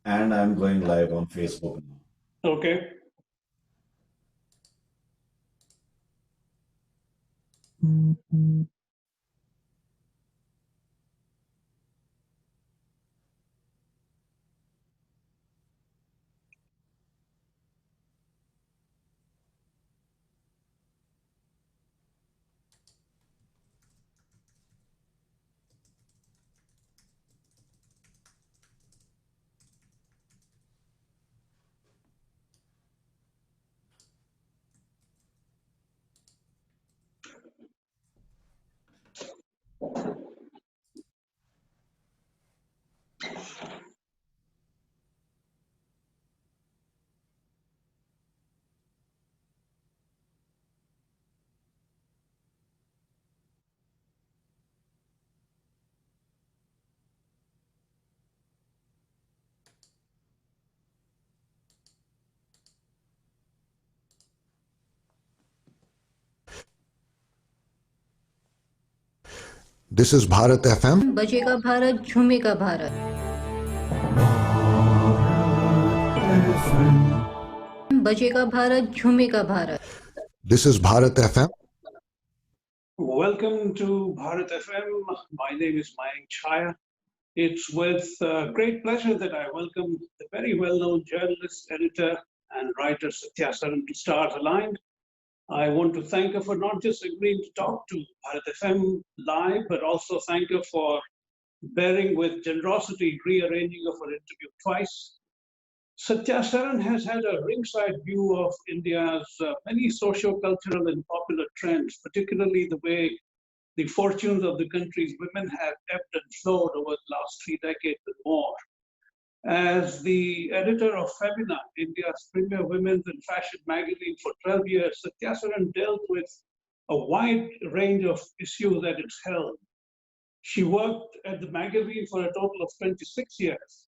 and I'm going live on Facebook now. Okay. This is Bharat FM. बजेगा भारत, झूमेगा भारत. बजेगा Bharat, झूमेगा Bharat. This is Bharat FM. Welcome to Bharat FM. My name is Mayank Chaya. It's with great pleasure that I welcome the very well-known journalist, editor, and writer Sathya Saran to Stars Aligned. I want to thank her for not just agreeing to talk to Bharat FM live, but also thank her for bearing with generosity rearranging of her interview twice. Sathya Saran has had a ringside view of India's many socio-cultural and popular trends, particularly the way the fortunes of the country's women have ebbed and flowed over the last 3 decades and more. As the editor of Femina, India's premier women's and fashion magazine for 12 years, Sathya Saran dealt with a wide range of issues at its helm. She worked at the magazine for a total of 26 years.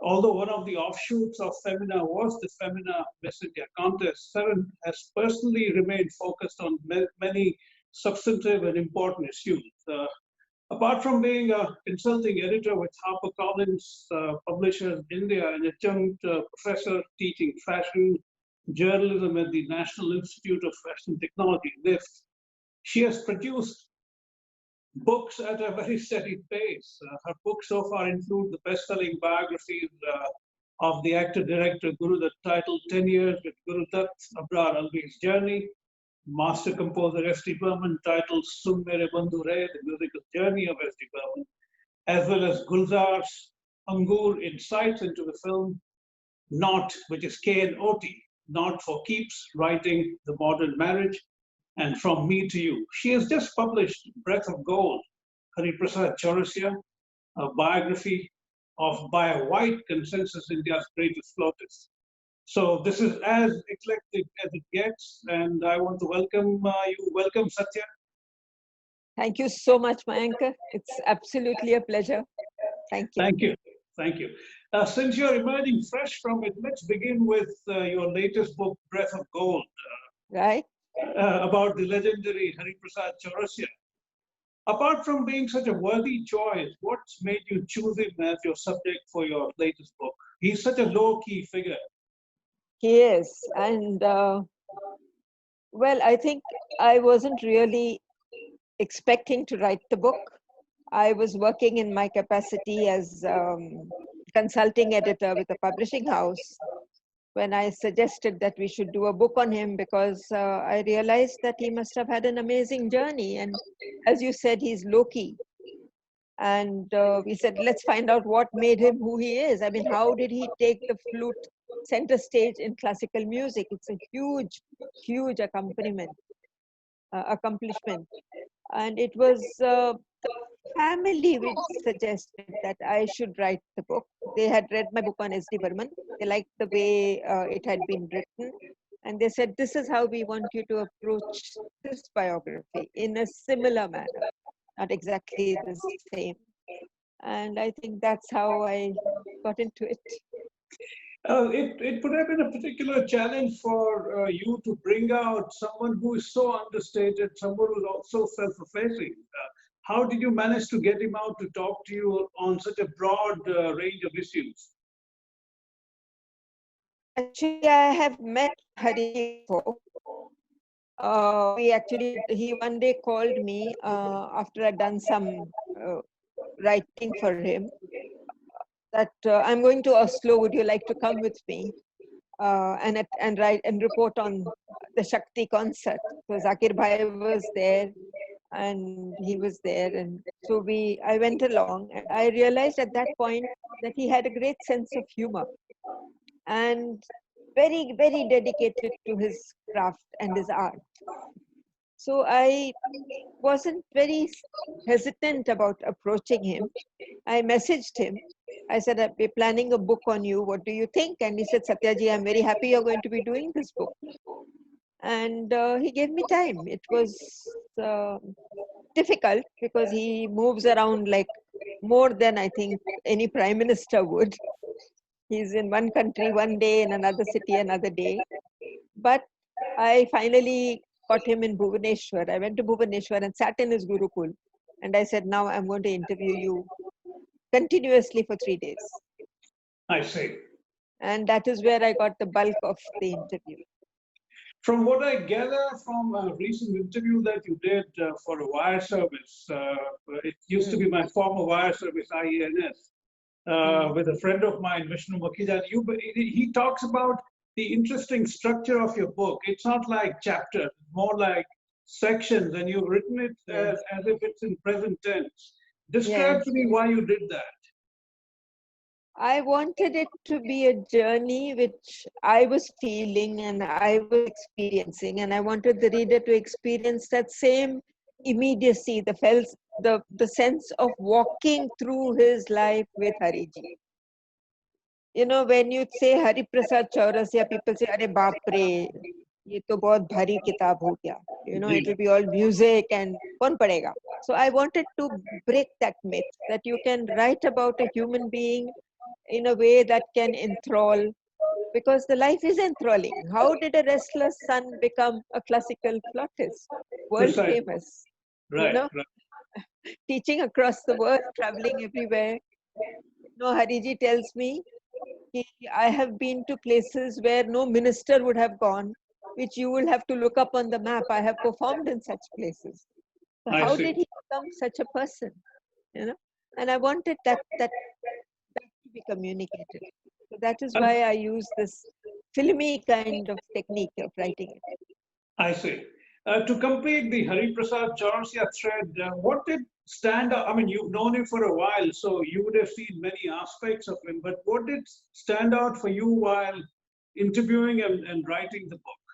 Although one of the offshoots of Femina was the Femina Miss India contest, Saran has personally remained focused on many substantive and important issues. Apart from being a consulting editor with HarperCollins Publishers India, an adjunct professor teaching fashion journalism at the National Institute of Fashion Technology, NIFT, she has produced books at a very steady pace. Her books so far include the best-selling biographies of the actor-director Guru Dutt, titled 10 Years with Guru Dutt, Abrar Alvi's Journey, master composer S.D. Burman, titled Sun Mere Bandhu Re, the musical journey of S.D. Burman, as well as Gulzar's Angur Insights into the film Not, which is K-N-O-T, Not for Keeps, Writing the Modern Marriage, and From Me to You. She has just published Breath of Gold, Hariprasad Chaurasia, a biography by a wide consensus India's greatest flautist. So this is as eclectic as it gets, and I want to welcome you. Welcome, Sathya. Thank you so much, Mayank. It's absolutely a pleasure. Thank you. Thank you. Thank you. Since you're emerging fresh from it, let's begin with your latest book, Breath of Gold. Right. About the legendary Hariprasad Chaurasia. Apart from being such a worthy choice, what's made you choose him as your subject for your latest book? He's such a low-key figure. He is. And well, I think I wasn't really expecting to write the book. I was working in my capacity as consulting editor with a publishing house when I suggested that we should do a book on him, because I realized that he must have had an amazing journey. And as you said, he's low-key. And we said, let's find out what made him who he is. I mean, how did he take the flute center stage in classical music? It's a huge, huge accomplishment. And it was the family which suggested that I should write the book. They had read my book on S.D. Burman. They liked the way it had been written. And they said, this is how we want you to approach this biography, in a similar manner, not exactly the same. And I think that's how I got into it. It would have been a particular challenge for you to bring out someone who is so understated, someone who is also self-effacing. How did you manage to get him out to talk to you on such a broad range of issues? Actually, I have met Hari before. He one day called me after I'd done some writing for him that I'm going to Oslo. Would you like to come with me and write and report on the Shakti concert? So Zakir Bhai was there, and he was there, and so I went along, and I realized at that point that he had a great sense of humor and very, very dedicated to his craft and his art. So I wasn't very hesitant about approaching him. I messaged him. I said, we're planning a book on you. What do you think? And he said, Satya ji, I'm very happy you're going to be doing this book. And he gave me time. It was difficult because he moves around like more than I think any prime minister would. He's in one country one day, in another city another day. But I finally got him in Bhubaneswar. I went to Bhubaneswar and sat in his Gurukul. And I said, now I'm going to interview you continuously for 3 days. I see. And that is where I got the bulk of the interview. From what I gather from a recent interview that you did for a wire service, it used to be my former wire service, IENS, with a friend of mine, Vishnu Makija. He talks about the interesting structure of your book. It's not like chapters, more like sections, and you've written it as if it's in present tense. Describe to me why you did that. I wanted it to be a journey which I was feeling and I was experiencing, and I wanted the reader to experience that same immediacy, the sense of walking through his life with Hariji. You know, when you say Hariprasad Chaurasia, people say, "Arey baap re, ye to bahut bhari kitab ho gaya." You know, it will be all music and kaun padega. So I wanted to break that myth that you can write about a human being in a way that can enthrall, because the life is enthralling. How did a restless son become a classical flautist, world famous? Right, you know, right. teaching across the world, traveling everywhere. No, Hariji tells me, I have been to places where no minister would have gone, which you will have to look up on the map. I have performed in such places. So how did he become such a person? You know, and I wanted that to be communicated. So that is why I use this filmy kind of technique of writing it. I see. To complete the Hariprasad Chaurasia thread, what did stand out? I mean, you've known him for a while, so you would have seen many aspects of him, but what did stand out for you while interviewing and writing the book?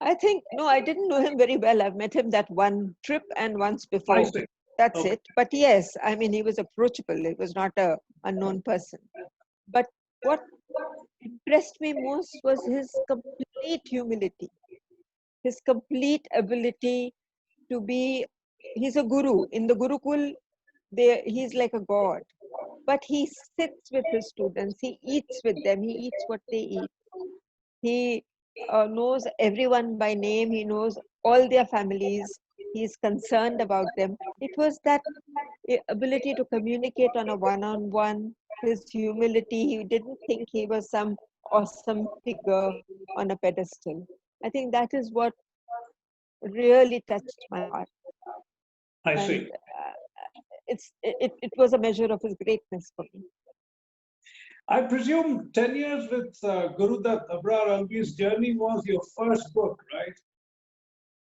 I think, no, I didn't know him very well. I've met him that one trip and once before. I see. That's it. But yes, I mean, he was approachable. He was not an unknown person. But what impressed me most was his complete humility, his complete ability to be, he's a guru. In the Gurukul, he's like a god. But he sits with his students. He eats with them. He eats what they eat. He knows everyone by name. He knows all their families. He's concerned about them. It was that ability to communicate on a one-on-one, his humility. He didn't think he was some awesome figure on a pedestal. I think that is what really touched my heart. I see. It was a measure of his greatness for me. I presume 10 years with Guru Dutt, Abrar Alvi's journey was your first book, right?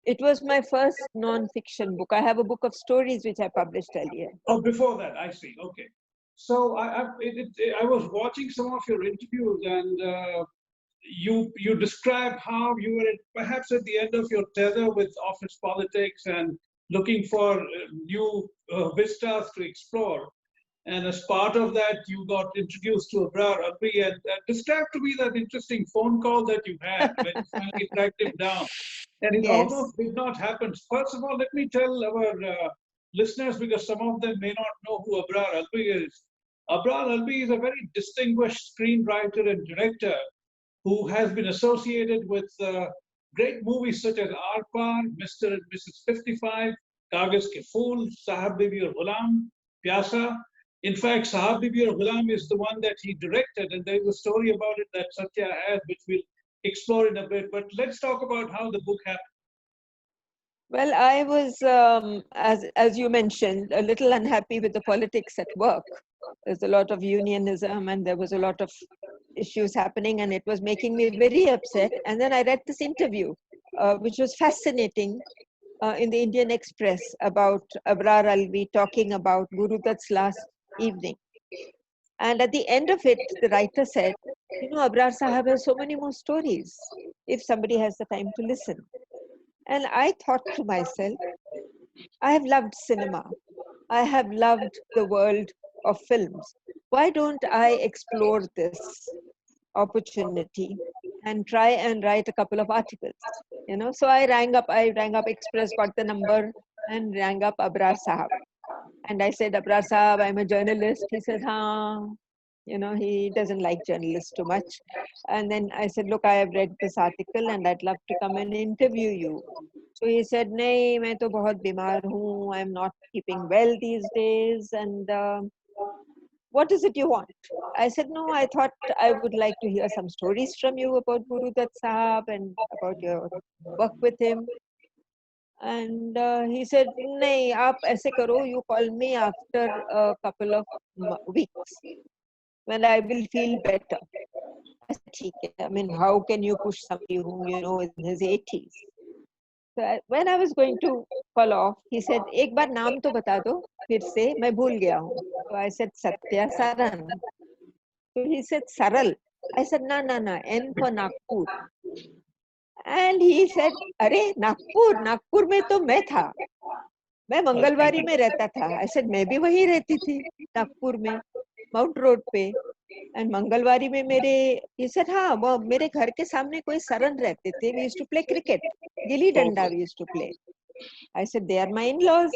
It was my first non-fiction book. I have a book of stories which I published earlier. Oh, before that, I see. Okay. So I was watching some of your interviews, and you describe how you were perhaps at the end of your tether with office politics and looking for new vistas to explore. And as part of that, you got introduced to Abrar Alvi. And describe to me that interesting phone call that you had when you finally tracked him down. And it almost did not happen. First of all, let me tell our listeners, because some of them may not know who Abrar Alvi is. Abrar Alvi is a very distinguished screenwriter and director who has been associated with great movies such as Arpar, Mr. and Mrs. 55, Kaagaz Ke Phool, Sahab Bibi aur Ghulam, Pyasa. In fact, Sahab Bibi Aur Ghulam is the one that he directed, and there is a story about it that Satya has, which we'll explore in a bit. But let's talk about how the book happened. Well, I was, as you mentioned, a little unhappy with the politics at work. There's a lot of unionism and there was a lot of issues happening and it was making me very upset. And then I read this interview, which was fascinating, in the Indian Express about Abrar Alvi talking about Guru Dutt's last evening. And at the end of it, the writer said, you know, Abrar Sahab has so many more stories if somebody has the time to listen. And I thought to myself, I have loved cinema. I have loved the world of films. Why don't I explore this opportunity and try and write a couple of articles? You know, so I rang up Express, got the number and rang up Abrar Sahab. And I said, Abrar Sahab, I'm a journalist. He said, haan. You know, he doesn't like journalists too much. And then I said, look, I have read this article and I'd love to come and interview you. So he said, nahi, main to bahut bimar hoon. I'm not keeping well these days. And what is it you want? I said, no, I thought I would like to hear some stories from you about Guru Dutt Sahab and about your work with him. And he said, nahi, aap aise karo, you call me after a couple of weeks when I will feel better. I said, "Theek hai." I mean, how can you push somebody who, you know, is in his 80s? So when I was going to call off, he said, एक बार नाम तो बता दो, फिर से मैं भूल गया हूँ. So I said, Sathya Saran. So he said, Saral. I said, na, N for Nagpur. And he said, अरे नागपुर में तो मैं था. मैं मंगलवारी में रहता था. I said, मैं भी वहीं रहती थी, नागपुर में, माउंट रोड पे. And मंगलवारी में मेरे, he said, हाँ, वो मेरे घर के सामने कोई सरन रहते थे. We used to play cricket. Gilli danda we used to play. I said, they are my in-laws.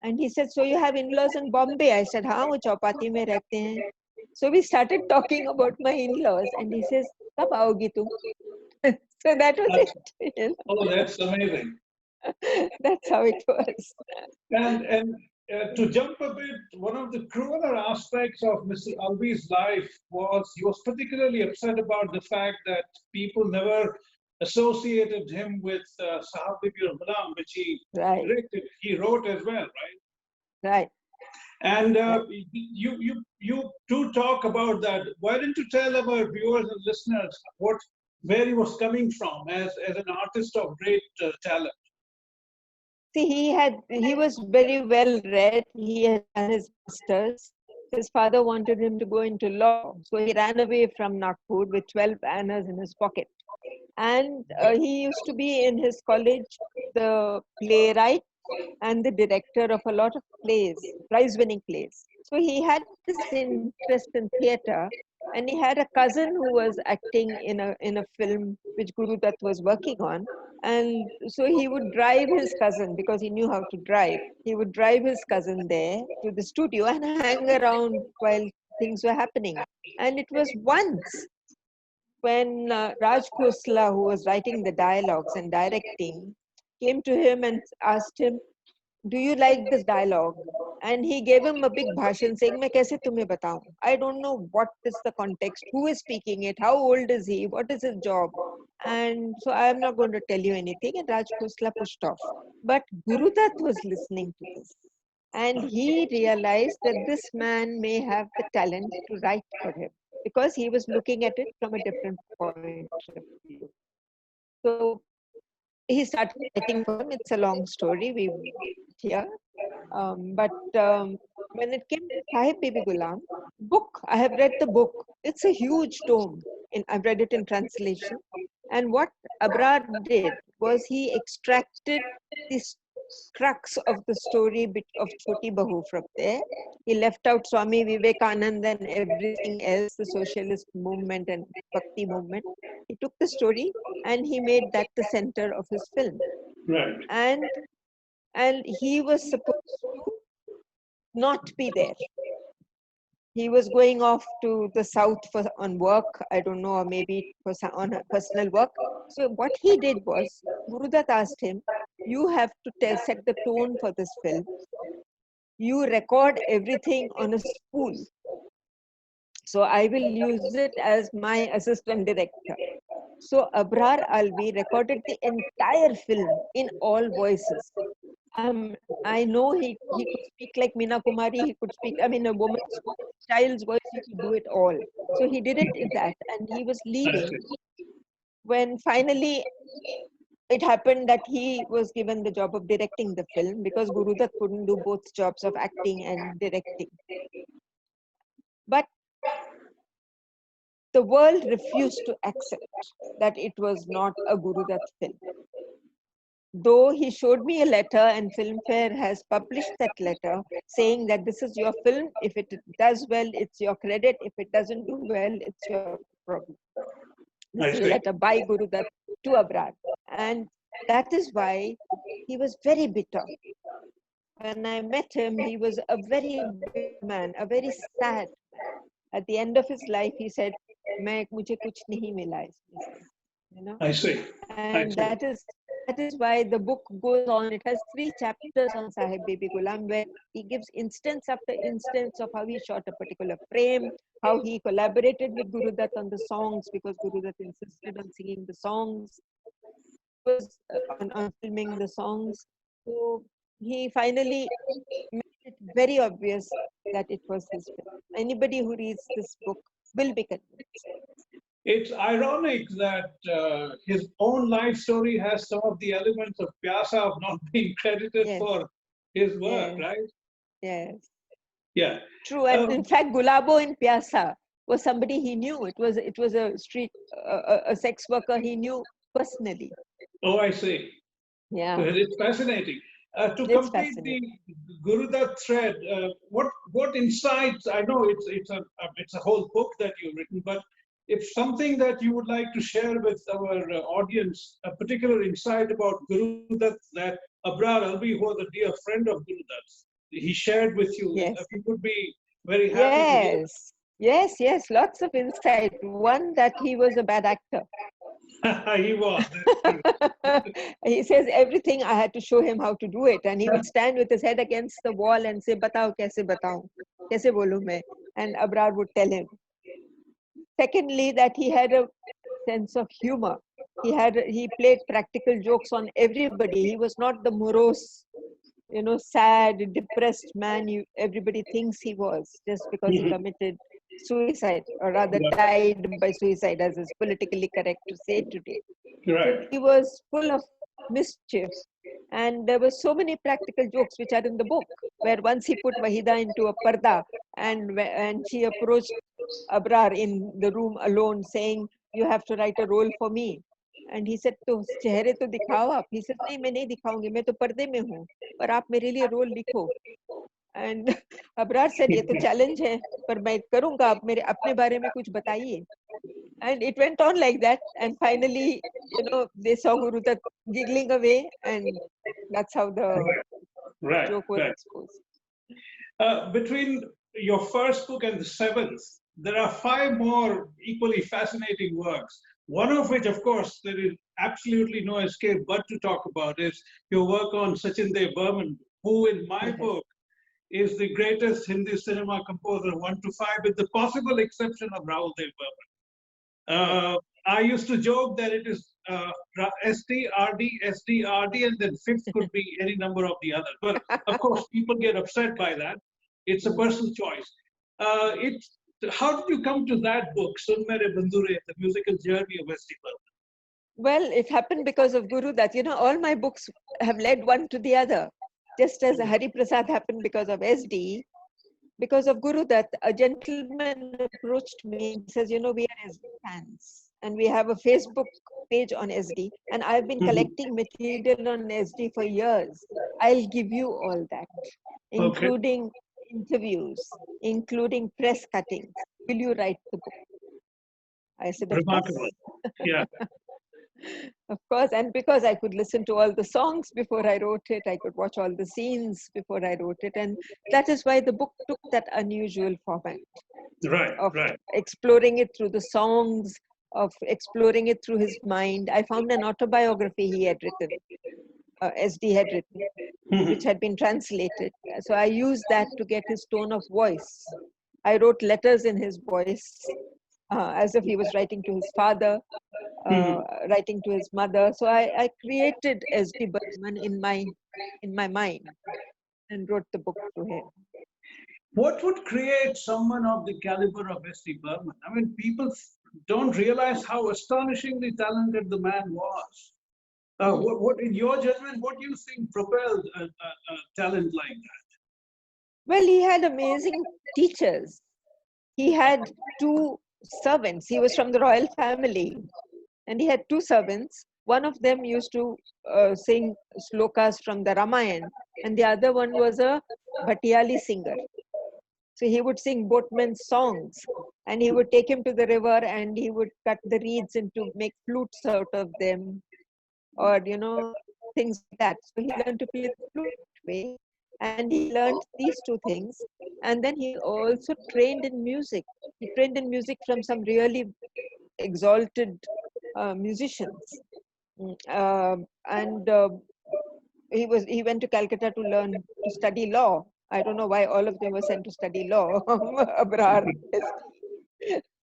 And he said, so you have in-laws in Bombay? I said, हाँ, वो चौपाटी में रहते हैं. So we started talking about my in-laws. And he says, कब आओगी तुम? So that was it. You know? Oh, that's amazing. That's how it was. And to jump a bit, one of the crueler aspects of Mr. Alvi's life was he was particularly upset about the fact that people never associated him with Sahab Bibi Aur Ghulam, which he directed, he wrote as well, right? Right. And you do talk about that. Why don't you tell our viewers and listeners where he was coming from as an artist of great talent? See, he was very well read. He had done his masters. His father wanted him to go into law, so he ran away from Nagpur with 12 annas in his pocket. And he used to be in his college the playwright and the director of a lot of plays, prize-winning plays. So he had this interest in theatre, and he had a cousin who was acting in a film which Guru Dutt was working on. And so he would drive his cousin, because he knew how to drive. He would drive his cousin there to the studio and hang around while things were happening. And it was once when Raj Khosla, who was writing the dialogues and directing, came to him and asked him, do you like this dialogue? And he gave him a big bhashan saying, मैं कैसे तुम्हें बताऊं? I don't know what is the context, who is speaking it, how old is he, what is his job? And so I am not going to tell you anything. And Raj Khosla pushed off. But Guru Dutt was listening to this. And he realized that this man may have the talent to write for him, because he was looking at it from a different point of view. So he started writing for him. It's a long story we here. But when it came to Sahib Bibi Ghulam book, I have read the book. It's a huge tome. I've read it in translation. And what Abrar did was he extracted this crux of the story of Choti Bahu from there. He left out Swami Vivekananda and everything else, the socialist movement and Bhakti movement. He took the story and he made that the center of his film. Right. And he was supposed to not be there. He was going off to the south on work, I don't know, or maybe on personal work. So what he did was, Guru Dutt asked him, you have to set the tone for this film. you record everything on a spool. So I will use it as my assistant director. So Abrar Alvi recorded the entire film in all voices. I know he could speak like Meena Kumari, he could speak, I mean, a woman's child's voice, he could do it all. So he did it in that, and he was leaving when finally it happened that he was given the job of directing the film because Guru Dutt couldn't do both jobs of acting and directing. But the world refused to accept that it was not a Guru Dutt film. Though he showed me a letter, and Filmfare has published that letter saying that this is your film. If it does well, it's your credit. If it doesn't do well, it's your problem. This is a letter by Guru Dutt to Abrar. And that is why he was very bitter. When I met him, he was a very big man, a very sad man. At the end of his life, he said, "Mujhe kuch nahi mila isme." You know? I see. And that is why the book goes on. It has 3 chapters on Sahib Baby Ghulam, where he gives instance after instance of how he shot a particular frame, how he collaborated with Guru Dutt on the songs because Guru Dutt insisted on singing the songs, was on filming the songs. So he finally made it very obvious that it was his film. Anybody who reads this book will be convinced. It's ironic that his own life story has some of the elements of Pyasa of not being credited for his work, right? Yes. Yeah. True. And in fact, Gulabo in Pyasa was somebody he knew. It was a street, a sex worker he knew personally. Oh, I see. Yeah. It's fascinating. To complete the Guru Dutt thread, what insights? I know it's a whole book that you've written, but if something that you would like to share with our audience, a particular insight about Guru Dutt that Abrar Alvi, who was a dear friend of Guru Dutt's, he shared with you, we would be very happy to hear. Yes, lots of insight. One, that he was a bad actor. He was. He says everything I had to show him how to do it, and he would stand with his head against the wall and say, "Batao, kaise batao? Kaise bolu main?" And Abrar would tell him. Secondly, that he had a sense of humor. He played practical jokes on everybody. He was not the morose, sad, depressed man everybody thinks he was just because he committed suicide, or rather died by suicide, as is politically correct to say today. Right. So he was full of mischief, and there were so many practical jokes which are in the book, where once he put Wahida into a parda, and she approached Abrar in the room alone saying, "You have to write a role for me." And he said, "तो चेहरे तो दिखाओ आप." He said, "नहीं, मैं नहीं दिखाऊंगी, मैं तो पर्दे में हूँ, पर आप मेरे लिए रोल लिखो." And Abrar said, "ये तो challenge है, पर मैं करूँगा, आप मेरे अपने बारे में कुछ बताइए." And it went on like that, and finally, they saw Guru Dutt giggling away, and that's how the joke was exposed. Between your first book and the 7th, there are 5 more equally fascinating works. One of which, of course, there is absolutely no escape but to talk about is your work on Sachin Dev Burman, who in my book is the greatest Hindi cinema composer 1 to 5, with the possible exception of Rahul Dev Burman. I used to joke that it is SD, RD, SD, RD, and then 5th could be any number of the others. But of course, people get upset by that. It's a personal choice. How did you come to that book, Sun Mere Bandure, The Musical Journey of S.D. Burman? Well, it happened because of Guru Dutt. All my books have led one to the other. Just as Hariprasad happened because of SD, because of Guru Dutt, a gentleman approached me and says, we are SD fans, and we have a Facebook page on SD, and I've been collecting material on SD for years. I'll give you all that, including interviews, including press cuttings. Will you write the book? I said, of course. Yeah. Of course, and because I could listen to all the songs before I wrote it, I could watch all the scenes before I wrote it, and that is why the book took that unusual format. Of exploring it through the songs, of exploring it through his mind. I found an autobiography he had written, SD had written, which had been translated. So I used that to get his tone of voice. I wrote letters in his voice, as if he was writing to his father, writing to his mother. So I created S.D. Burman in my mind and wrote the book to him. What would create someone of the caliber of S.D. Burman? I mean, people don't realize how astonishingly talented the man was. What, in your judgment, what do you think propelled a talent like that? Well, he had amazing teachers. He had two servants. He was from the royal family, and he had two servants. One of them used to sing slokas from the Ramayana, and the other one was a Bhatiyali singer. So he would sing boatmen's songs, and he would take him to the river, and he would cut the reeds into make flutes out of them, or things like that. So he learned to play the flute way, and he learned these two things. And then he also trained in music. He trained in music from some really exalted musicians. He went to Calcutta to study law. I don't know why all of them were sent to study law. Abrar.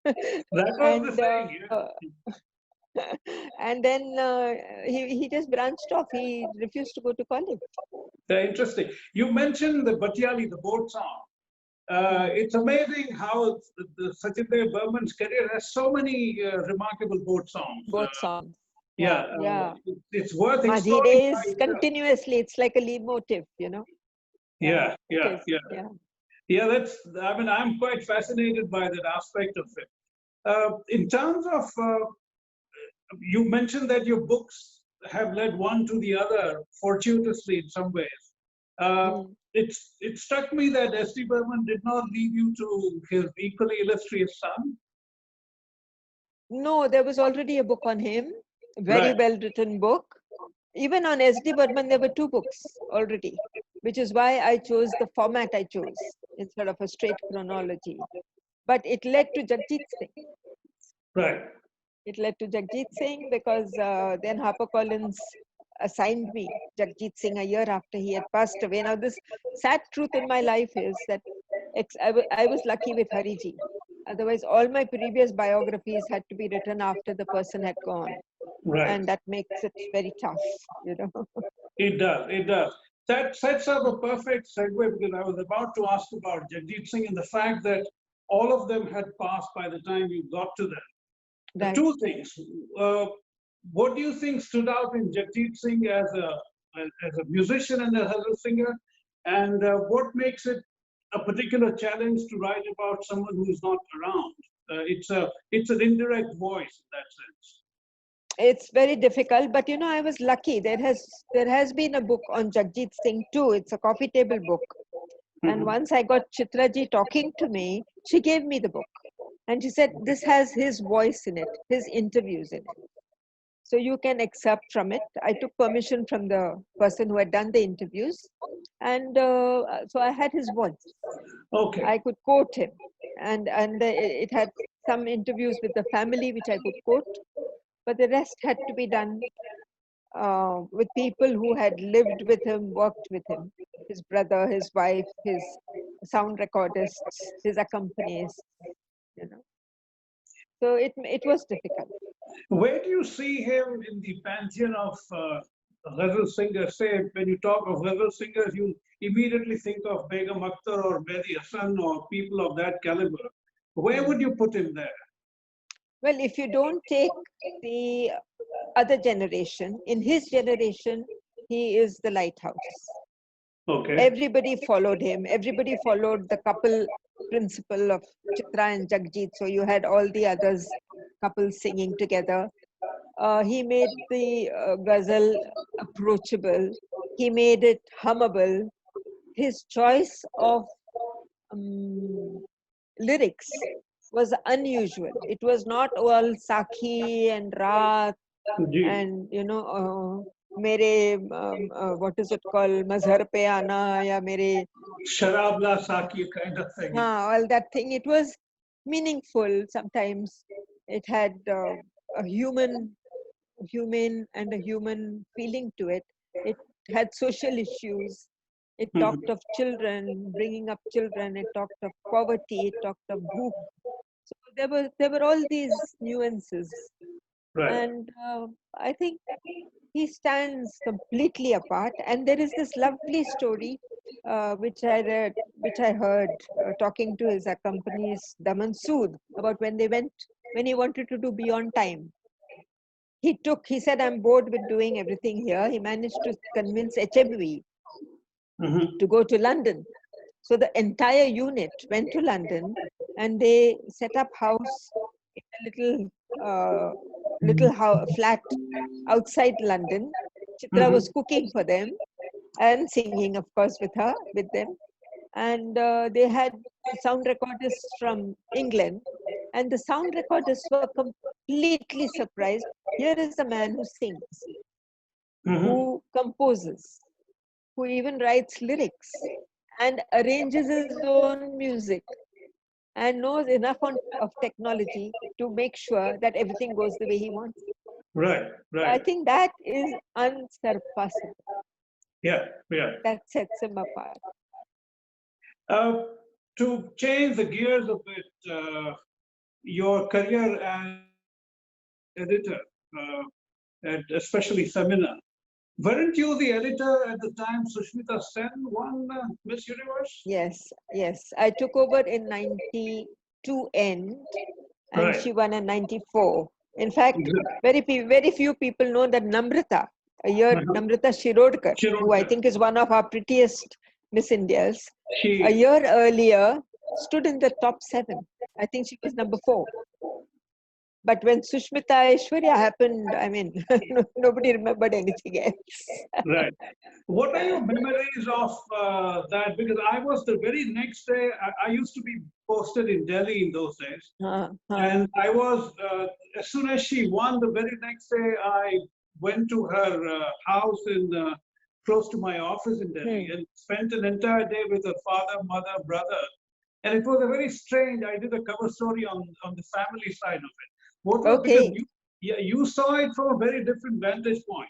That was the thing. Yeah. And then he just branched off. He refused to go to college. Very interesting. You mentioned the Bhatiyali, the boat song. It's amazing how Satyendra Burman's career has so many remarkable boat songs. Both songs. Yeah. It's worth Madhi exploring. days continuously. It's like a leitmotif, Yeah. Yeah. I'm quite fascinated by that aspect of it. In terms of, you mentioned that your books have led one to the other fortuitously in some ways. It struck me that S.D. Burman did not leave you to his equally illustrious son. No, there was already a book on him, a very well written book. Even on S.D. Burman, there were two books already, which is why I chose the format I chose instead of a straight chronology. But it led to Jagjit Singh. Right. It led to Jagjit Singh because then HarperCollins assigned me Jagjit Singh a year after he had passed away. Now, this sad truth in my life is that I was lucky with Hariji. Otherwise, all my previous biographies had to be written after the person had gone. Right. And that makes it very tough, It does. That sets up a perfect segue because I was about to ask about Jagjit Singh and the fact that all of them had passed by the time you got to them. Right. Two things. What do you think stood out in Jagjit Singh as a musician and as a singer? And what makes it a particular challenge to write about someone who's not around? It's an indirect voice in that sense. It's very difficult, but I was lucky. There has been a book on Jagjit Singh too. It's a coffee table book. And once I got Chitraji talking to me, she gave me the book. And she said, this has his voice in it, his interviews in it. So you can excerpt from it. I took permission from the person who had done the interviews. And so I had his voice. Okay. I could quote him. And it had some interviews with the family, which I could quote. But the rest had to be done with people who had lived with him, worked with him. His brother, his wife, his sound recordists, his accompanists, So it was difficult. Where do you see him in the pantheon of ghazal singers? Say, when you talk of ghazal singers, you immediately think of Begum Akhtar or Mehdi Hasan or people of that caliber. Where would you put him there? Well, if you don't take the other generation, in his generation, he is the lighthouse. Okay. Everybody followed him. Everybody followed the couple principle of Chitra and Jagjit. So you had all the others couples singing together. He made the ghazal approachable. He made it hummable. His choice of lyrics was unusual. It was not all Sakhi and Raat and mere what is it called, Mazhar pe aana ya mere Sharabla Saki kind of thing. all that thing. It was meaningful. Sometimes it had a humane and a human feeling to it. It had social issues. It talked of children, bringing up children. It talked of poverty. It talked of bhook. So there were all these nuances, Right. and I think he stands completely apart. And there is this lovely story which I read, which I heard talking to his accompanist Daman Sood about when he wanted to do Beyond Time. He said, I'm bored with doing everything here. He managed to convince HMV to go to London. So the entire unit went to London and they set up house in a little flat outside London. Chitra was cooking for them and singing, of course, with them. And they had sound recordists from England. And the sound recordists were completely surprised. Here is a man who sings, who composes, who even writes lyrics and arranges his own music and knows enough of technology to make sure that everything goes the way he wants. Right, right. I think that is unsurpassable. Yeah, yeah. That sets him apart. To change the gears a bit, your career as editor, especially Femina, weren't you the editor at the time Sushmita Sen won Miss Universe? Yes, yes. I took over in 92 end and Right. she won in 94. In fact, very few people know that Namrata, Namrata Shirodkar, who I think is one of our prettiest Miss Indias, a year earlier stood in the top 7. I think she was number 4. But when Sushmita Aishwarya happened, I mean, nobody remembered anything else. Right. What are your memories of that? Because I was the very next day, I used to be posted in Delhi in those days. And I was, as soon as she won, the very next day, I went to her house in close to my office in Delhi and spent an entire day with her father, mother, brother. And it was a very strange, I did a cover story on the family side of it. Okay. Because you saw it from a very different vantage point.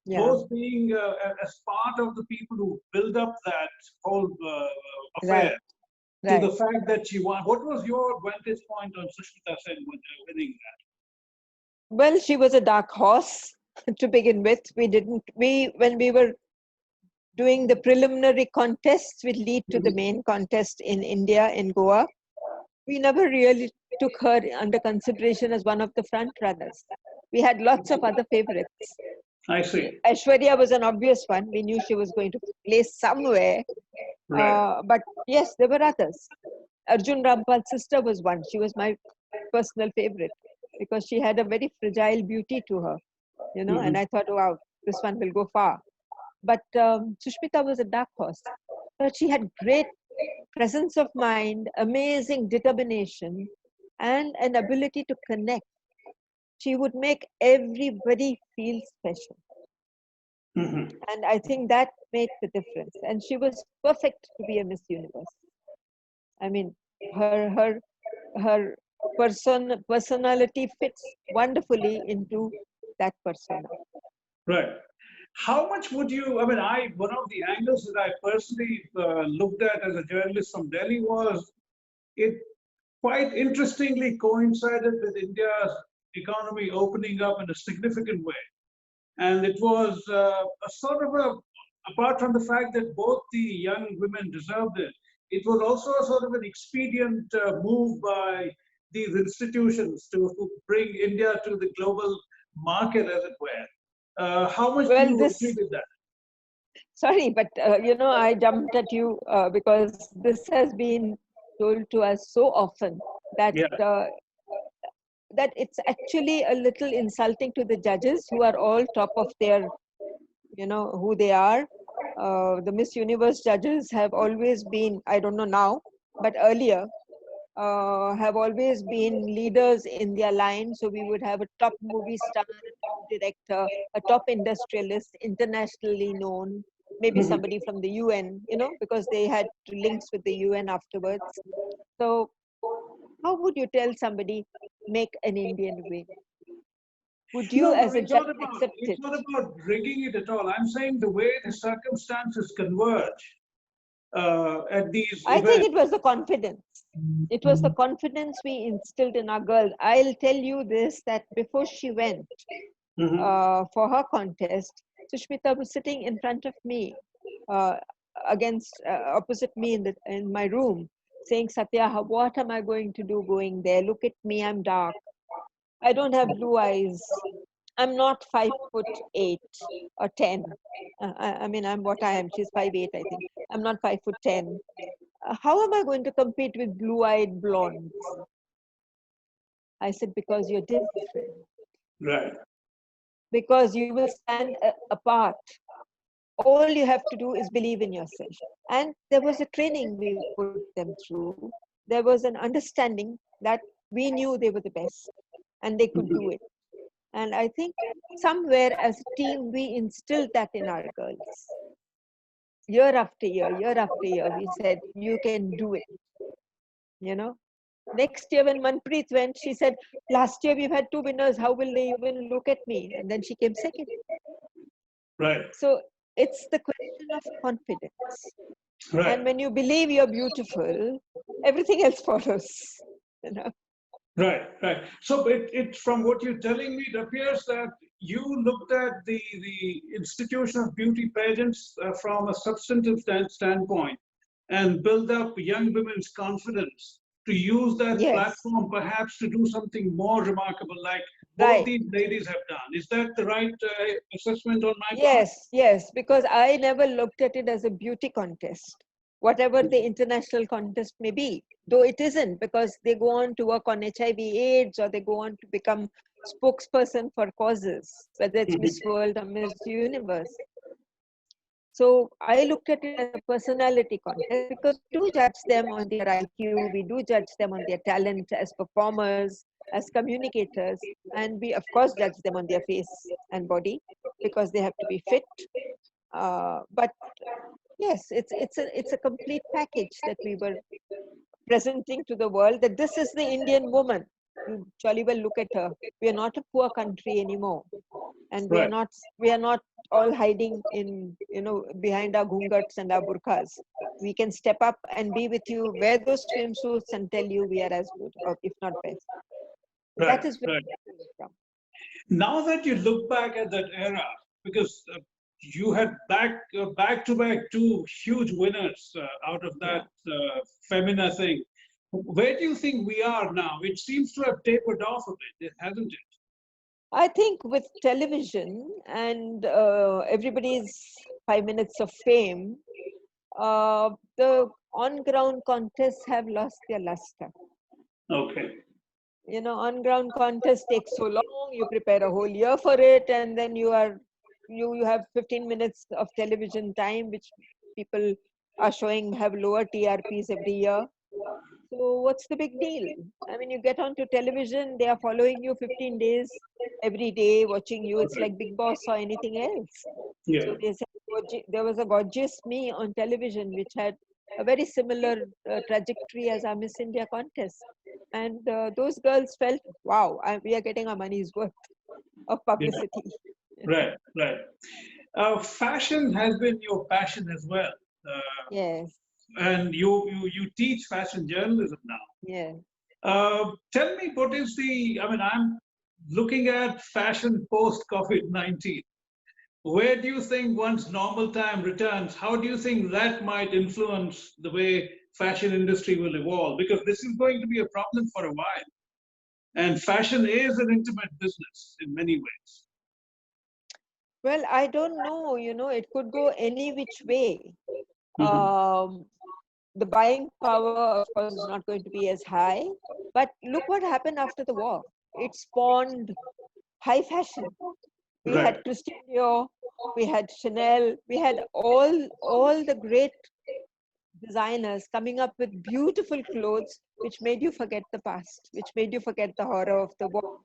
Both being as part of the people who build up that whole affair to the fact that she won. What was your vantage point on Sushmita Sen winning that? Well, she was a dark horse to begin with. When we were doing the preliminary contests which lead to the main contest in India, in Goa, we never really took her under consideration as one of the front runners. We had lots of other favorites. I see. Aishwarya was an obvious one. We knew she was going to place somewhere. Right. But yes, there were others. Arjun Rampal's sister was one. She was my personal favorite because she had a very fragile beauty to her, and I thought, wow, this one will go far. But Sushmita was a dark horse. But she had great presence of mind, amazing determination, and an ability to connect. She would make everybody feel special. And I think that made the difference. And she was perfect to be a Miss Universe. I mean, her personality fits wonderfully into that persona. Right. How much would you, one of the angles that I personally looked at as a journalist from Delhi was it quite interestingly coincided with India's economy opening up in a significant way. And it was apart from the fact that both the young women deserved it, it was also a sort of an expedient move by these institutions to bring India to the global market, as it were. How much do you agree with that? Sorry, but I jumped at you because this has been told to us so often that that it's actually a little insulting to the judges who are all top of their, who they are. The Miss Universe judges have always been, I don't know now, but earlier, have always been leaders in their line. So we would have a top movie star, a top director, a top industrialist, internationally known, maybe somebody from the UN, because they had links with the UN afterwards. So how would you tell somebody, make an Indian win? Would you, No, no, as a judge, accept it? it's not about rigging it at all. I'm saying the way the circumstances converge at these I think events. it was the confidence. It was the confidence we instilled in our girl. I'll tell you this, that before she went for her contest, Sushmita was sitting in front of me, opposite me in my room, saying, Satya, what am I going to do going there? Look at me, I'm dark. I don't have blue eyes. I'm not 5'8" or 10. I mean, I'm what I am. She's 5'8", I think. I'm not 5'10". How am I going to compete with blue-eyed blondes? I said, because you're different. Right. Because you will stand apart. All you have to do is believe in yourself. And there was a training we put them through. There was an understanding that we knew they were the best and they could do it. And I think somewhere as a team, we instilled that in our girls. Year after year, we said, you can do it. You know, next year when Manpreet went, she said, last year we've had 2 winners. How will they even look at me? And then she came second. Right. So it's the question of confidence. Right. And when you believe you're beautiful, everything else follows. You know? Right, right. So it from what you're telling me, it appears that you looked at the institution of beauty pageants from a substantive standpoint and build up young women's confidence to use that Yes. platform perhaps to do something more remarkable like both Right. these ladies have done. Is that the right assessment on my part? Yes, because I never looked at it as a beauty contest, whatever the international contest may be, though it isn't, because they go on to work on HIV/AIDS or they go on to become spokesperson for causes, whether it's Miss World or Miss Universe. So I looked at it as a personality contest because we do judge them on their IQ, we do judge them on their talent as performers, as communicators, and we of course judge them on their face and body because they have to be fit. But yes, it's a complete package that we were presenting to the world, that this is the Indian woman. You jolly well look at her. We are not a poor country anymore, and we are not all hiding in, you know, behind our ghungats and our burqas. We can step up and be with you, wear those swimsuits, and tell you we are as good, or if not best. That is where we came from. Now that you look back at that era, because you had back to back 2 huge winners out of that Femina thing. Where do you think we are now? It seems to have tapered off a bit, hasn't it? I think with television and everybody's 5 minutes of fame, the on-ground contests have lost their luster. Okay. You know, on-ground contests take so long, you prepare a whole year for it, and then you have 15 minutes of television time, which people are showing have lower TRPs every year. So what's the big deal? I mean, you get onto television, they are following you 15 days, every day, watching you. It's like Big Boss or anything else. Yeah. So they said, there was a Gorgeous Me on television, which had a very similar trajectory as our Miss India contest. And those girls felt, wow, we are getting our money's worth of publicity. Yeah. Right. Fashion has been your passion as well. Yes. And you teach fashion journalism now. Yeah. Tell me, what is I'm looking at fashion post-COVID-19. Where do you think once normal time returns, how do you think that might influence the way fashion industry will evolve? Because this is going to be a problem for a while. And fashion is an intimate business in many ways. Well, I don't know, you know, it could go any which way. The buying power, of course, is not going to be as high. But look what happened after the war. It spawned high fashion. We had Christian Dior, we had Chanel, we had all the great designers coming up with beautiful clothes which made you forget the past, which made you forget the horror of the war.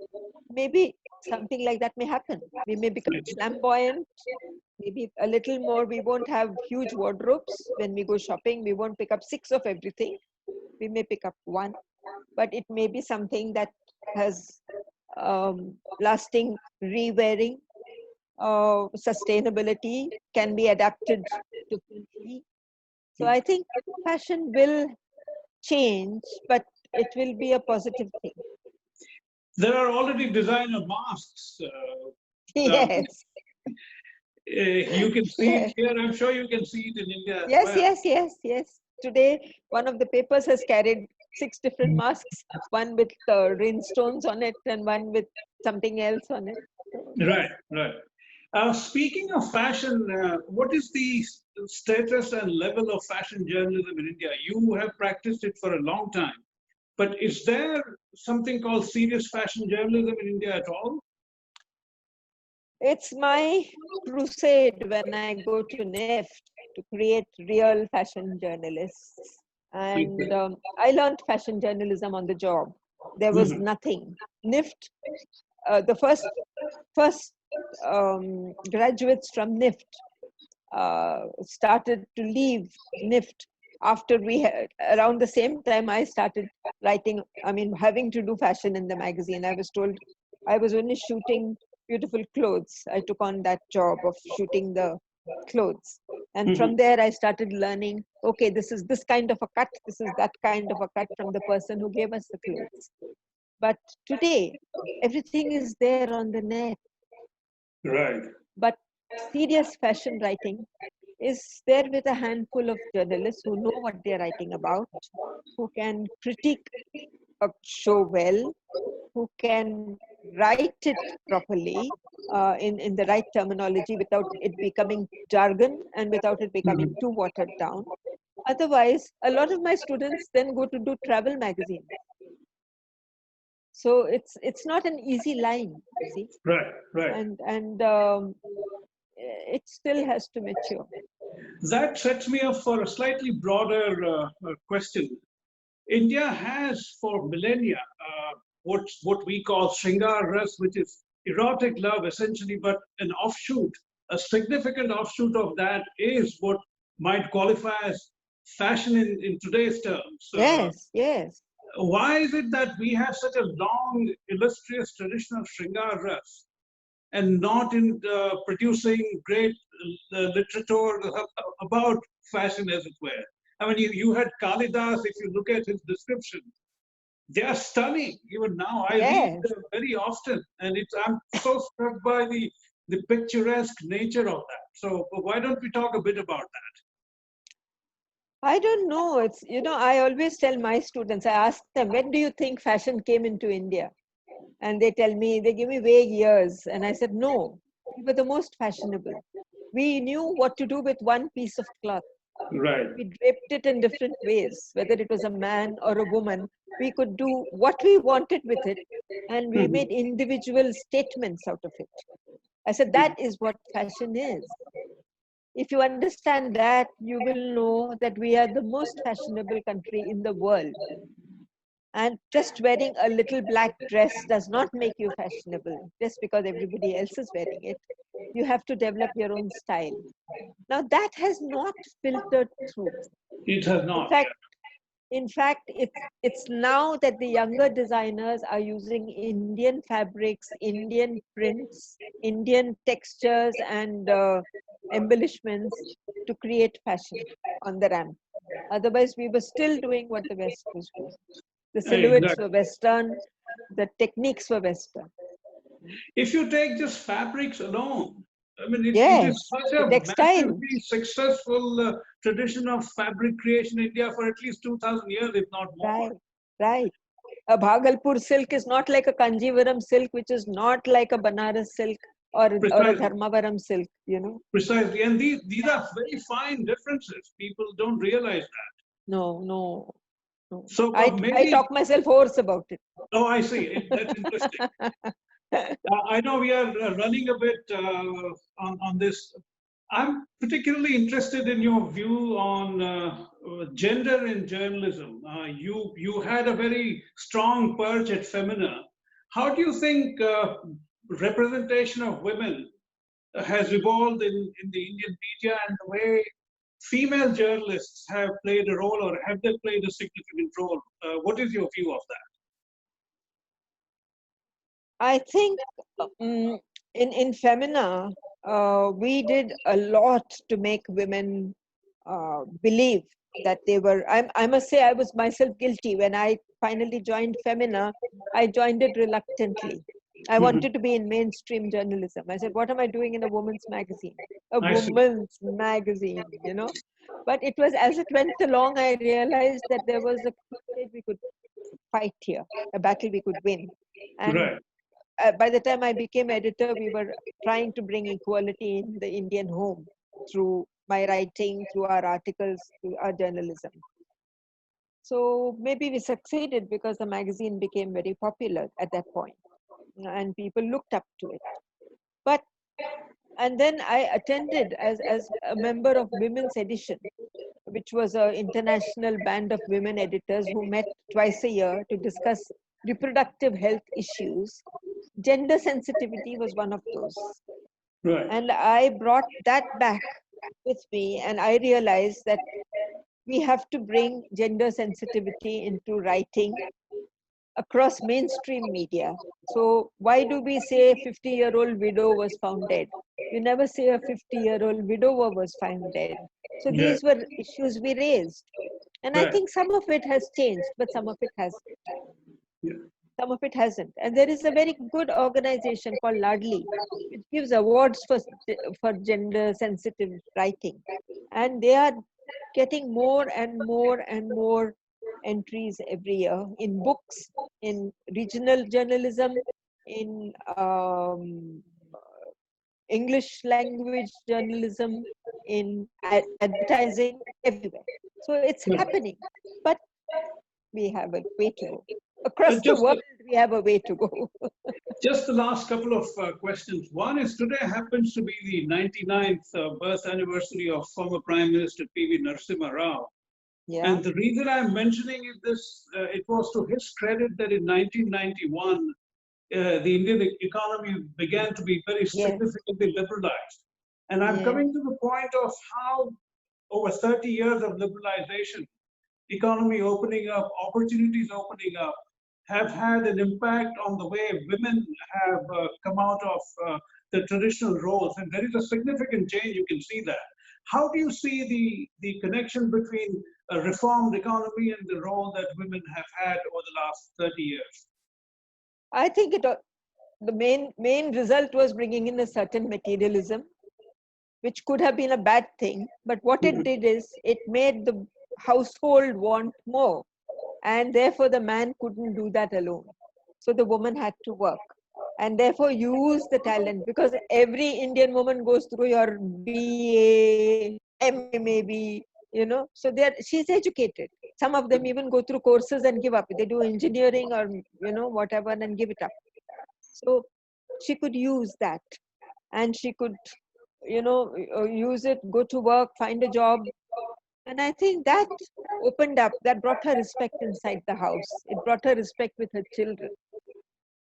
Maybe something like that may happen. We may become flamboyant, maybe a little more. We won't have huge wardrobes when we go shopping. We won't pick up 6 of everything. We may pick up 1, but it may be something that has lasting re-wearing, sustainability can be adapted differently. So I think fashion will change, but it will be a positive thing. There are already designer masks. Yes. You can see Yes. it here. I'm sure you can see it in India as Yes, well. yes. Today, one of the papers has carried 6 different masks, one with rhinestones on it and one with something else on it. Right, right. Speaking of fashion, what is the status and level of fashion journalism in India? You have practiced it for a long time, but is there something called serious fashion journalism in India at all? It's my crusade when I go to NIFT to create real fashion journalists. And I learned fashion journalism on the job. There was nothing. NIFT, the first graduates from NIFT started to leave NIFT after we had, around the same time I started writing, having to do fashion in the magazine. I was told I was only shooting beautiful clothes. I took on that job of shooting the clothes. And from there I started learning, okay, this is this kind of a cut, this is that kind of a cut from the person who gave us the clothes. But today, everything is there on the net. Right. But serious fashion writing is there with a handful of journalists who know what they're writing about, who can critique a show well, who can write it properly in the right terminology without it becoming jargon and without it becoming too watered down. Otherwise, a lot of my students then go to do travel magazines. So it's not an easy line, you see. Right, right. And it still has to mature. That sets me up for a slightly broader question. India has for millennia what we call Shringar Ras, which is erotic love essentially, but an offshoot, a significant offshoot of that is what might qualify as fashion in today's terms. Yes. Why is it that we have such a long, illustrious tradition of Shringar Ras and not in producing great literature about fashion, as it were? I mean, you had Kalidas, if you look at his description, they are stunning. Even now, I read them very often, and I'm so struck by the picturesque nature of that. So why don't we talk a bit about that? I don't know. It's, I always tell my students, I ask them, when do you think fashion came into India? And they tell me, they give me vague years. And I said, no, we were the most fashionable. We knew what to do with one piece of cloth. Right. We draped it in different ways, whether it was a man or a woman. We could do what we wanted with it, and we made individual statements out of it. I said, that is what fashion is. If you understand that, you will know that we are the most fashionable country in the world. And just wearing a little black dress does not make you fashionable, just because everybody else is wearing it. You have to develop your own style. Now that has not filtered through. It has not. In fact, it's now that the younger designers are using Indian fabrics, Indian prints, Indian textures and embellishments to create fashion on the ramp. Otherwise, we were still doing what the West was doing. The silhouettes were Western, the techniques were Western. If you take just fabrics alone, I mean, it is such a massively successful tradition of fabric creation in India for at least 2,000 years, if not more. Right. A Bhagalpur silk is not like a Kanjivaram silk, which is not like a Banaras silk or a Dharmavaram silk, Precisely. And these are very fine differences. People don't realize that. No. So I talk myself hoarse about it. Oh, I see. That's interesting. I know we are running a bit on this. I'm particularly interested in your view on gender in journalism. You had a very strong perch at Femina. How do you think representation of women has evolved in the Indian media, and the way female journalists have played a role, or have they played a significant role? What is your view of that? I think in Femina, we did a lot to make women believe that they were. I must say, I was myself guilty when I finally joined Femina. I joined it reluctantly. I wanted to be in mainstream journalism. I said, "What am I doing in a woman's magazine? A I see. woman's magazine, you know." But it was as it went along, I realized that there was a crusade we could fight here, a battle we could win, and Right. by the time I became editor, we were trying to bring equality in the Indian home through my writing, through our articles, through our journalism. So maybe we succeeded because the magazine became very popular at that point, and people looked up to it. But and then I attended as a member of Women's Edition, which was an international band of women editors who met twice a year to discuss reproductive health issues. Gender sensitivity was one of those. Right. And I brought that back with me, and I realized that we have to bring gender sensitivity into writing across mainstream media. So why do we say a 50-year-old widow was found dead? We never say a 50-year-old widower was found dead. So Yeah. these were issues we raised. And I Right. think some of it has changed, but some of it hasn't. Yeah. Some of it hasn't. And there is a very good organization called Ladli, which gives awards for gender sensitive writing. And they are getting more and more and more entries every year in books, in regional journalism, in English language journalism, in advertising, everywhere. So it's Right. happening, but we have a way to go. Across the Just world, we have a way to go. Just the last couple of questions. One is today happens to be the 99th birth anniversary of former Prime Minister P.V. Narasimha Rao. Yeah, And the reason I'm mentioning it was to his credit that in 1991, the Indian economy began to be very yes, significantly liberalized. And I'm yes. coming to the point of how over 30 years of liberalization, economy opening up, opportunities opening up, have had an impact on the way women have come out of the traditional roles. And there is a significant change, you can see that. How do you see the connection between a reformed economy and the role that women have had over the last 30 years? I think the main result was bringing in a certain materialism, which could have been a bad thing. But what it did is it made the household want more, and therefore the man couldn't do that alone. So the woman had to work, and therefore use the talent, because every Indian woman goes through your BA, MA maybe, so she's educated. Some of them even go through courses and give up. They do engineering or whatever and give it up. So she could use that, and she could use it, go to work, find a job. And I think that opened up, that brought her respect inside the house. It brought her respect with her children.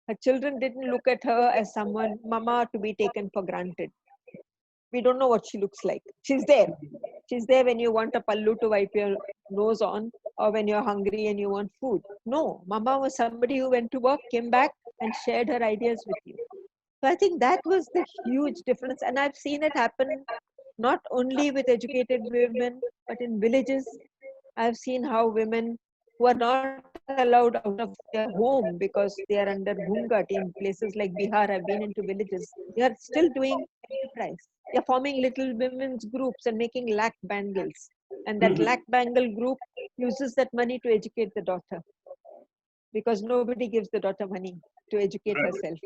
Her children didn't look at her as someone, mama, to be taken for granted. We don't know what she looks like. She's there. She's there when you want a pallu to wipe your nose on, or when you're hungry and you want food. No, mama was somebody who went to work, came back, and shared her ideas with you. So I think that was the huge difference. And I've seen it happen not only with educated women, but in villages. I've seen how women who are not allowed out of their home because they are under Ghungat in places like Bihar, I've been into villages, they are still doing enterprise. They are forming little women's groups and making lac bangles. And that lac bangle group uses that money to educate the daughter, because nobody gives the daughter money to educate Right. herself.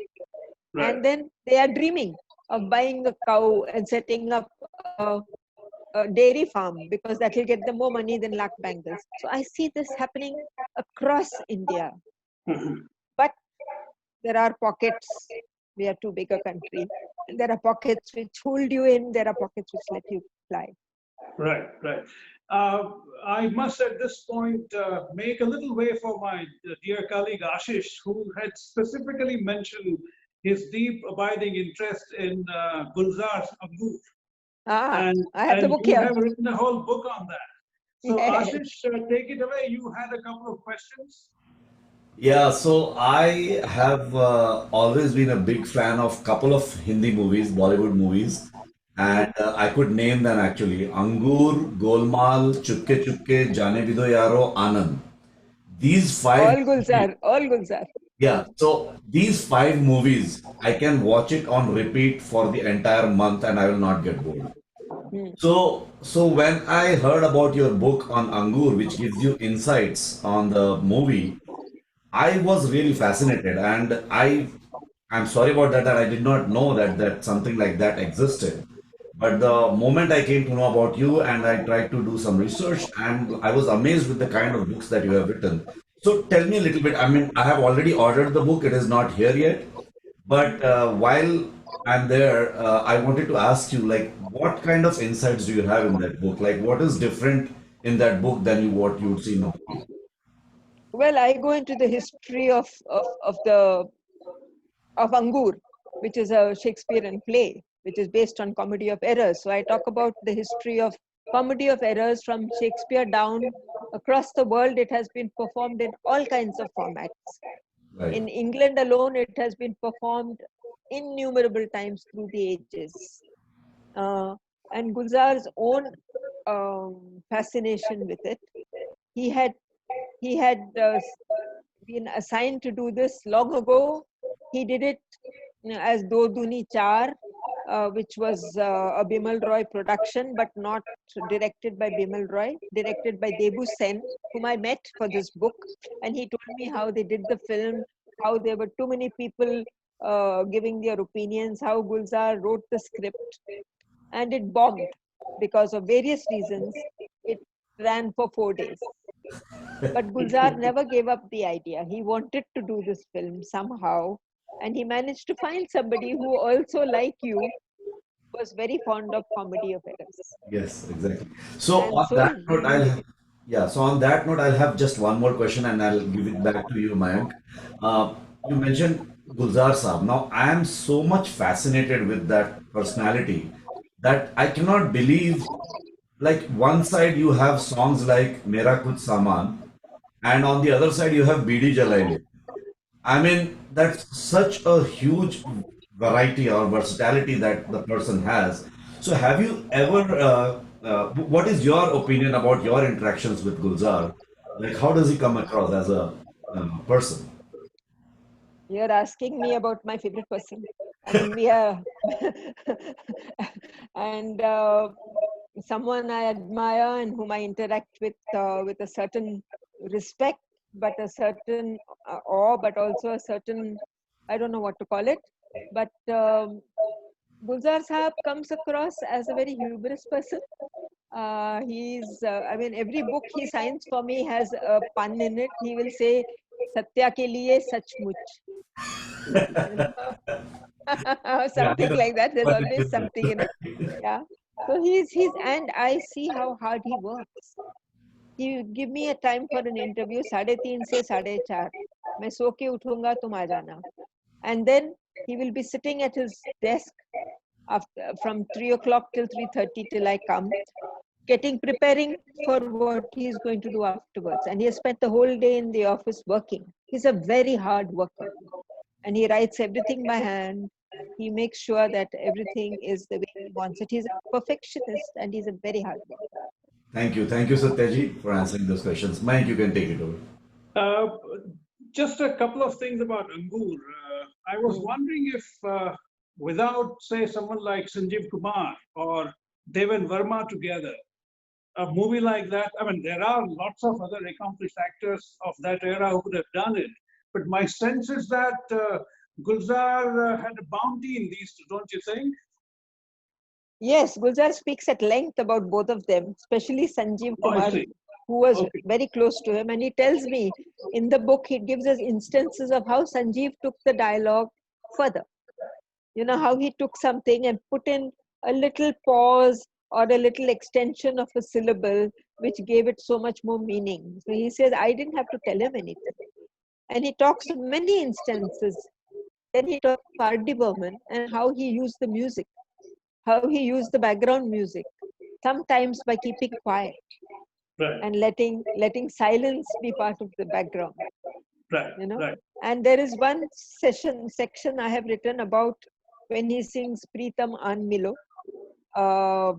Right. And then they are dreaming of buying a cow and setting up a dairy farm, because that will get them more money than lac bangles. So I see this happening across India. But there are pockets. We are too big a country. And there are pockets which hold you in. There are pockets which let you fly. Right, right. I must at this point make a little way for my dear colleague Ashish, who had specifically mentioned his deep abiding interest in Gulzar's Angur. I have the book you here. have written a whole book on that. So Yes. Ashish, take it away. You had a couple of questions. Yeah, so I have always been a big fan of couple of Hindi movies, Bollywood movies, and Mm. I could name them actually: Angur, Golmaal, Chupke Chupke, Jaane Bhi Do Yaro, Anand. These five All movies, Gulzar, all Gulzar. yeah. So these five movies, I can watch it on repeat for the entire month, and I will not get bored. Mm. So when I heard about your book on Angur, which gives you insights on the movie, I was really fascinated, and I'm sorry about that. That I did not know that something like that existed. But the moment I came to know about you, and I tried to do some research, and I was amazed with the kind of books that you have written. So tell me a little bit. I mean, I have already ordered the book; it is not here yet. But while I'm there, I wanted to ask you, like, what kind of insights do you have in that book? Like, what is different in that book than what you would see in a movie? Well, I go into the history of Angur, which is a Shakespearean play, which is based on Comedy of Errors. So I talk about the history of Comedy of Errors from Shakespeare down across the world. It has been performed in all kinds of formats. Right. In England alone, it has been performed innumerable times through the ages. Uh, and Gulzar's own fascination with it. He had he had been assigned to do this long ago. He did it as Do Duni Char, which was a Bimal Roy production, but not directed by Bimal Roy, directed by Debu Sen, whom I met for this book. And he told me how they did the film, how there were too many people giving their opinions, how Gulzar wrote the script, and it bombed because of various reasons. It ran for 4 days. But Gulzar never gave up the idea. He wanted to do this film somehow, and he managed to find somebody who also, like you, was very fond of Comedy of Errors. Yes, exactly. So And on so that note, he, yeah, so on that note, I'll have just one more question and I'll give it back to you, Mayank. You mentioned Gulzar Saab. Now, I am so much fascinated with that personality that I cannot believe, like, one side you have songs like Mera Kuch Saman, and on the other side you have Bidi Jalai Le. I mean, that's such a huge variety or versatility that the person has. So, have you ever, what is your opinion about your interactions with Gulzar? Like, how does he come across as a person? you're asking me about my favorite person. I mean, we are, and someone I admire and whom I interact with a certain respect, but a certain awe, but also a certain, I don't know what to call it. But Gulzar Saab comes across as a very humorous person. I mean, every book he signs for me has a pun in it. He will say, Satya ke liye sachmuch. You know? Yeah, Something like that. There's but it always is something in it. Yeah. So and I see how hard he works. He give me a time for an interview, 3:30 से 4:30. मैं सो के उठूंगा तुम आ जाना. And then he will be sitting at his desk after from 3 o'clock till 3:30 till I come, preparing for what he is going to do afterwards. And he has spent the whole day in the office working. He's a very hard worker, and he writes everything by hand. He makes sure that everything is the way he wants it. He's a perfectionist, and he's a very hard worker. Thank you, Satyaji, for answering those questions. Mike, you can take it over. Uh, just a couple of things about Angur. I was Hmm. wondering if, without, say, someone like Sanjeev Kumar or Devan Verma together, a movie like that, I mean, there are lots of other accomplished actors of that era who would have done it. But my sense is that Gulzar had a bounty in these two, don't you think? Yes, Gulzar speaks at length about both of them, especially Sanjeev Oh, I Kumar, see. who was Okay. very close to him. And he tells me in the book, he gives us instances of how Sanjeev took the dialogue further. You know, how he took something and put in a little pause or a little extension of a syllable, which gave it so much more meaning. So he says, I didn't have to tell him anything. And he talks of many instances. Then he talks of R.D. Burman and how he used the music, how he used the background music, sometimes by keeping quiet Right. and letting silence be part of the background. Right. you know. Right. And there is one section I have written about when he sings Pritam An Milo, uh,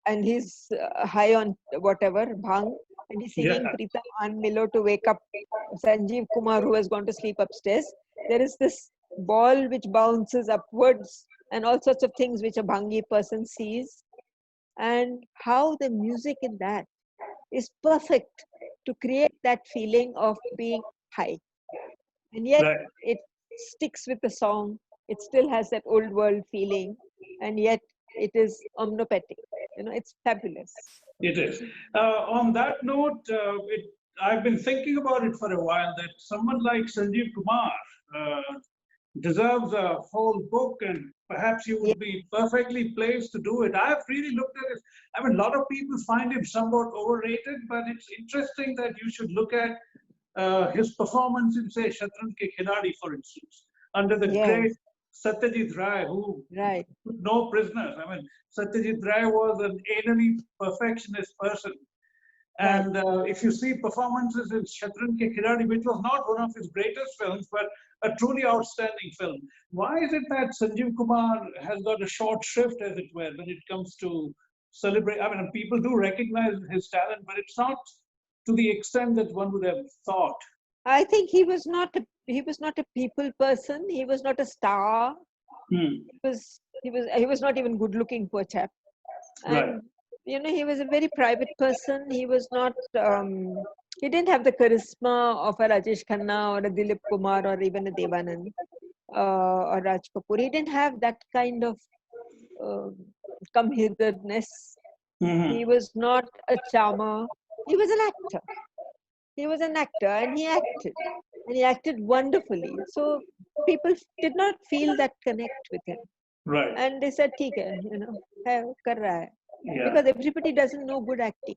and he's high on whatever bhang, and he's Yeah. singing Pritam An Milo to wake up Sanjeev Kumar, who has gone to sleep upstairs. There is this ball which bounces upwards and all sorts of things which a bhangi person sees, and how the music in that is perfect to create that feeling of being high. And yet Right. it sticks with the song. It still has that old world feeling, and yet it is omnipotent. You know, it's fabulous. It is. On that note, I've been thinking about it for a while that someone like Sanjeev Kumar deserves a whole book, and perhaps you Yeah. would be perfectly placed to do it. I've really looked at it. I mean, a lot of people find him somewhat overrated, but it's interesting that you should look at his performance in, say, Shatranj Ke Khiladi, for instance, under the great Yes, Satyajit Ray, who right. took no prisoners. I mean, Satyajit Ray was an anally perfectionist person. Right. And if you see performances in Shatranj Ke Khiladi, which was not one of his greatest films, but a truly outstanding film, why is it that Sanjeev Kumar has got a short shrift, as it were, when it comes to celebrate? I mean, people do recognize his talent, but it's not to the extent that one would have thought. I think he was not a people person. He was not a star. Hmm. He was not even good looking, poor chap. Right. And you know, he was a very private person. He was not he didn't have the charisma of a Rajesh Khanna or a Dilip Kumar or even a Devanand or Raj Kapoor. He didn't have that kind of uh, come hitherness. Mhm. He was not a charmer. He was an actor. He was an actor, and he acted wonderfully. So people did not feel that connect with him, Right. and they said, "ठीक है, you know, है, kar raha hai." Yeah. Because everybody doesn't know good acting.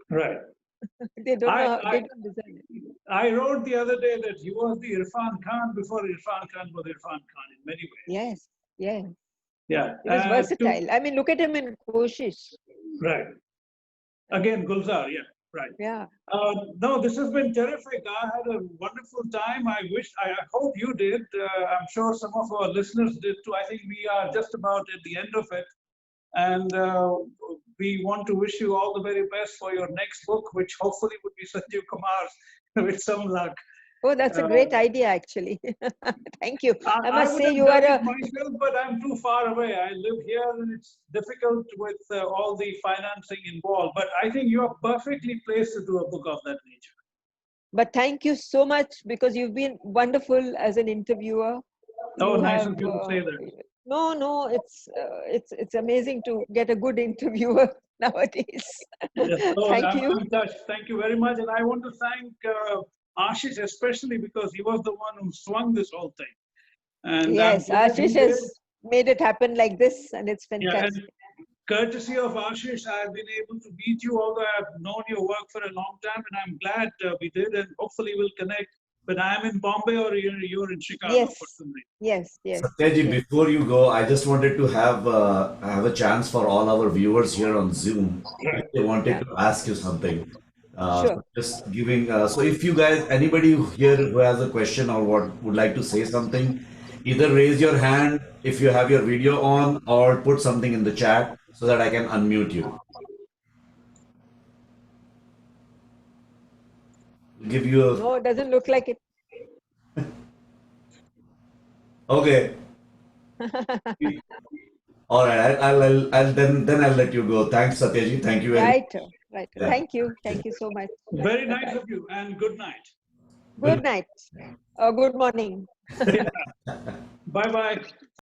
Right. They don't I, know. I They don't deserve it. I wrote the other day that he was the Irfan Khan before Irfan Khan was Irfan Khan in many ways. Yes, yes. Yeah. He was versatile. I mean, look at him in Koshish. Right. Again, Gulzar. Yeah. Right. Yeah. No, this has been terrific. I had a wonderful time. I hope you did. I'm sure some of our listeners did too. I think we are just about at the end of it. And we want to wish you all the very best for your next book, which hopefully would be Sanjeev Kumar's with some luck. Oh, that's a Uh, great idea, actually. Thank you. I I must would say, have you done are it a myself, but I'm too far away. I live here and it's difficult with all the financing involved. But I think you are perfectly placed to do a book of that nature. But thank you so much, because you've been wonderful as an interviewer. Oh, You nice have of you to say that. no, it's amazing to get a good interviewer nowadays. Yes. Oh, Thank you. I'm touched. Thank you very much. And I want to thank Ashish especially because he was the one who swung this whole thing. And I'm Yes, glad he Ashish did. has made it happen like this, and it's Yeah, and fantastic. courtesy of Ashish, I've been able to meet you, although I've known your work for a long time, and I'm glad we did, and hopefully we'll connect. But I'm in Bombay or you're in Chicago Yes, for some reason. yes, Satyaji, yes. before you go, I just wanted to have a chance for all our viewers here on Zoom. Right. They wanted Yeah, to ask you something. sure. Just giving. So if you guys, anybody here who has a question or what would like to say something, either raise your hand if you have your video on, or put something in the chat so that I can unmute you. Give you a. No, it doesn't look like it. Okay. All right. I'll then I'll let you go. Thanks, Satyaji. Thank you very much. Right, right. Yeah. Thank you. Thank you so much. Very nice Bye-bye. of you, and good night. Good Good night. Good morning. Bye bye.